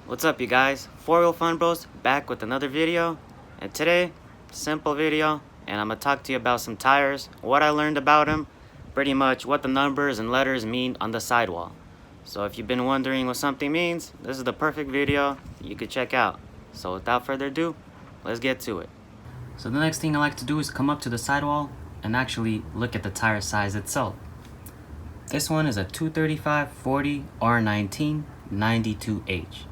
What's up, you guys? Four Wheel Fun Bros back with another video, and today, simple video, and I'm gonna talk to you about some tires, what I learned about them, pretty much what the numbers and letters mean on the sidewall. So if you've been wondering what something means, this is the perfect video you could check out. So without further ado, let's get to it. So the next thing I like to do is come up to the sidewall and actually look at the tire size itself. This one is a 235/40 R19 92H.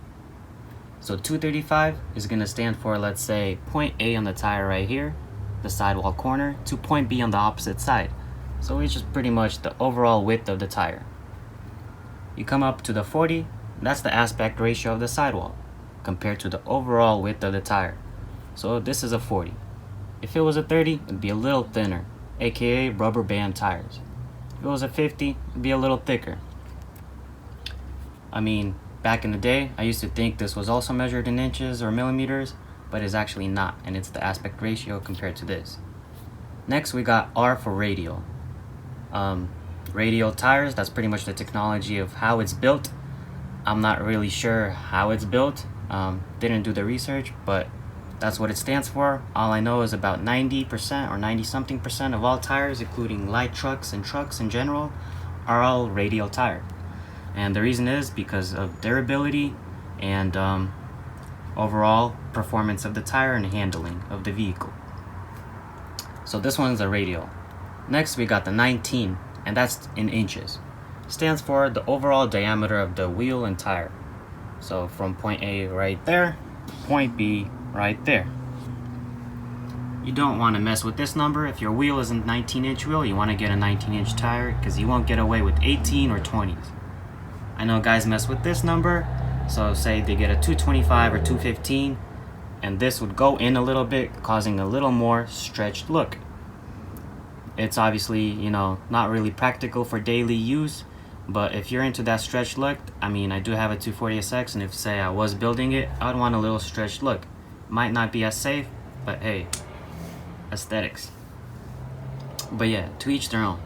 So 235 is going to stand for, let's say, point A on the tire right here, the sidewall corner, to point B on the opposite side. So it's just pretty much the overall width of the tire. You come up to the 40, that's the aspect ratio of the sidewall compared to the overall width of the tire. So this is a 40. If it was a 30, it'd be a little thinner, aka rubber band tires. If it was a 50, it'd be a little thicker. I mean, back in the day, I used to think this was also measured in inches or millimeters, but it's actually not, and it's the aspect ratio compared to this. Next, we got R for radial. Radial tires, that's pretty much the technology of how it's built. I'm not really sure how it's built. Didn't do the research, but that's what it stands for. All I know is about 90% or 90-something% of all tires, including light trucks and trucks in general, are all radial tire. And the reason is because of durability and overall performance of the tire and handling of the vehicle. So this one's a radial. Next we got the 19, and that's in inches. Stands for the overall diameter of the wheel and tire. So from point A right there, point B right there. You don't want to mess with this number. If your wheel is a 19-inch wheel, you want to get a 19-inch tire because you won't get away with 18 or 20s. I know guys mess with this number, so say they get a 225 or 215, and this would go in a little bit, causing a little more stretched look. It's obviously, not really practical for daily use, but if you're into that stretched look, I mean, I do have a 240SX, and if say I was building it, I would want a little stretched look. Might not be as safe, but hey, aesthetics. But yeah, to each their own.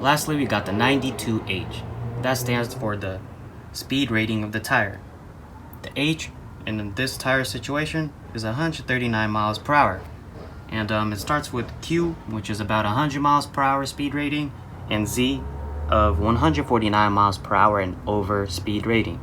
Lastly, we got the 92H. That stands for the speed rating of the tire. The H in this tire situation is 139 miles per hour. And it starts with Q, which is about 100 miles per hour speed rating, and Z of 149 miles per hour and over speed rating.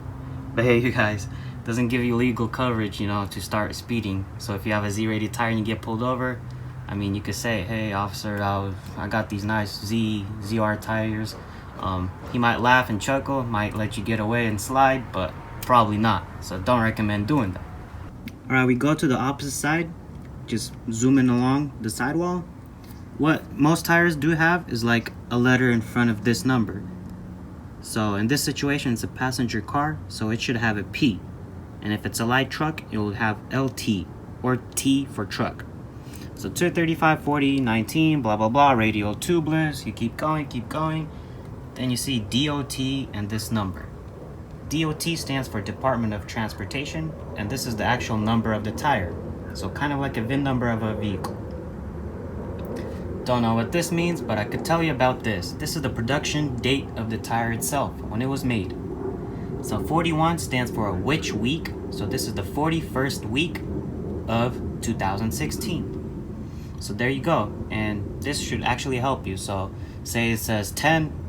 But hey, you guys, doesn't give you legal coverage, to start speeding. So if you have a Z-rated tire and you get pulled over, I mean, you could say, hey, officer, I got these nice ZR tires. He might laugh and chuckle, might let you get away and slide, but probably not. So don't recommend doing that. Alright, we go to the opposite side, just zooming along the sidewall. What most tires do have is like a letter in front of this number. So in this situation, it's a passenger car, so it should have a P. And if it's a light truck, it will have LT, or T for truck. So 235, 40, 19, blah, blah, blah, radial tubeless. You keep going. Then you see DOT and this number. DOT stands for Department of Transportation, and this is the actual number of the tire. So kind of like a VIN number of a vehicle. Don't know what this means, but I could tell you about this. This is the production date of the tire itself, when it was made. So 41 stands for which week, so this is the 41st week of 2016. So there you go, and this should actually help you. So say it says 10,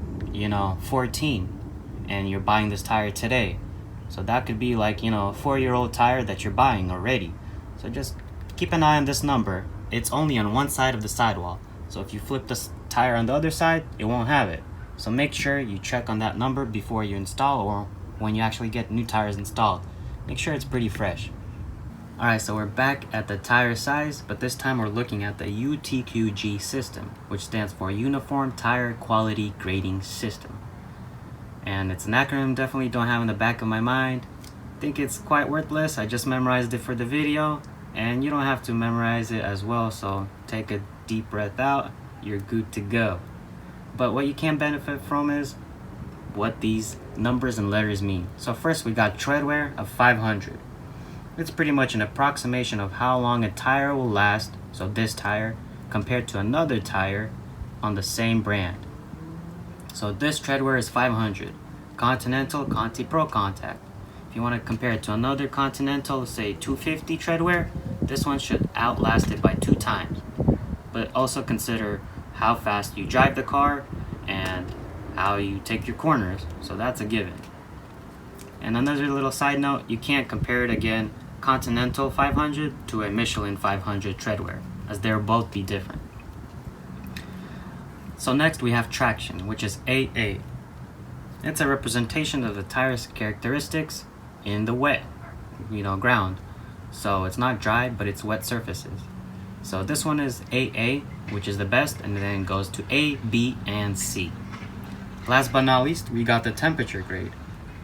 14, and you're buying this tire today. So that could be like, a 4-year-old tire that you're buying already. So just keep an eye on this number. It's only on one side of the sidewall. So if you flip this tire on the other side, it won't have it. So make sure you check on that number before you install or when you actually get new tires installed. Make sure it's pretty fresh. Alright, so we're back at the tire size, but this time we're looking at the UTQG system, which stands for Uniform Tire Quality Grading System. And it's an acronym definitely don't have in the back of my mind. Think it's quite worthless. I just memorized it for the video, and you don't have to memorize it as well, so take a deep breath out, you're good to go. But what you can benefit from is what these numbers and letters mean. So first we got tread wear of 500. It's pretty much an approximation of how long a tire will last, so this tire, compared to another tire on the same brand. So this tread wear is 500. Continental Conti Pro Contact. If you want to compare it to another Continental, say 250 treadwear, this one should outlast it by 2 times. But also consider how fast you drive the car and how you take your corners, so that's a given. And another little side note, you can't compare it again, Continental 500 to a Michelin 500 treadwear, as they'll both be different. So next we have traction, which is AA. It's a representation of the tire's characteristics in the wet, ground. So it's not dry, but it's wet surfaces. So this one is AA, which is the best, and then it goes to A, B, and C. Last but not least, we got the temperature grade,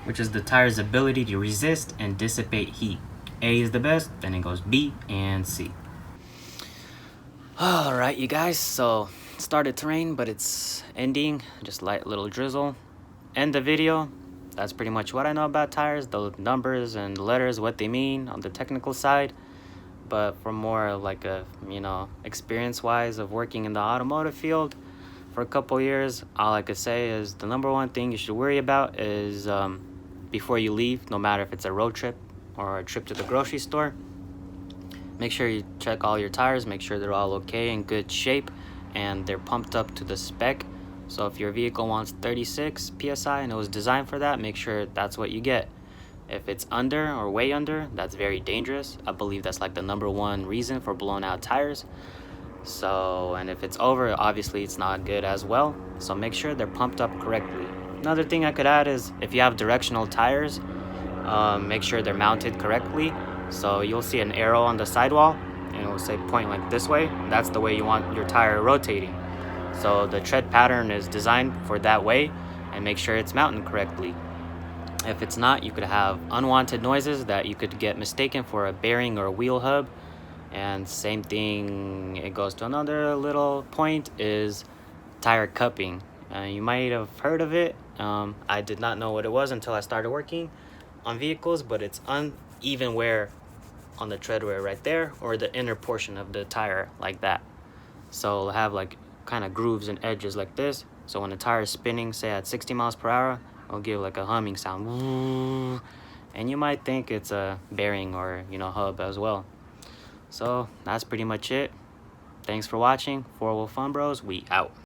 which is the tire's ability to resist and dissipate heat. A is the best, then it goes B and C. Alright, you guys, so it started to rain, but it's ending, just light little drizzle. End the video. That's pretty much what I know about tires, the numbers and letters, what they mean on the technical side. But for more like a, experience-wise of working in the automotive field for a couple years, all I could say is the number one thing you should worry about is before you leave, no matter if it's a road trip or a trip to the grocery store, make sure you check all your tires, make sure they're all okay, in good shape, and they're pumped up to the spec. So if your vehicle wants 36 PSI and it was designed for that, make sure that's what you get. If it's under or way under, that's very dangerous. I believe that's like the number one reason for blown out tires. So, and if it's over, obviously it's not good as well. So make sure they're pumped up correctly. Another thing I could add is if you have directional tires, make sure they're mounted correctly. So you'll see an arrow on the sidewall and it will say point like this way. That's the way you want your tire rotating. So the tread pattern is designed for that way, and make sure it's mounted correctly. If it's not, you could have unwanted noises that you could get mistaken for a bearing or a wheel hub. And same thing, it goes to another little point, is tire cupping. You might have heard of it. I did not know what it was until I started working on vehicles, but it's uneven wear on the treadwear right there, or the inner portion of the tire like that. So it'll have like kind of grooves and edges like this. So when the tire is spinning, say at 60 miles per hour, it'll give like a humming sound. And you might think it's a bearing or, hub as well. So that's pretty much it. Thanks for watching. 4 Wheel Fun Bros, we out.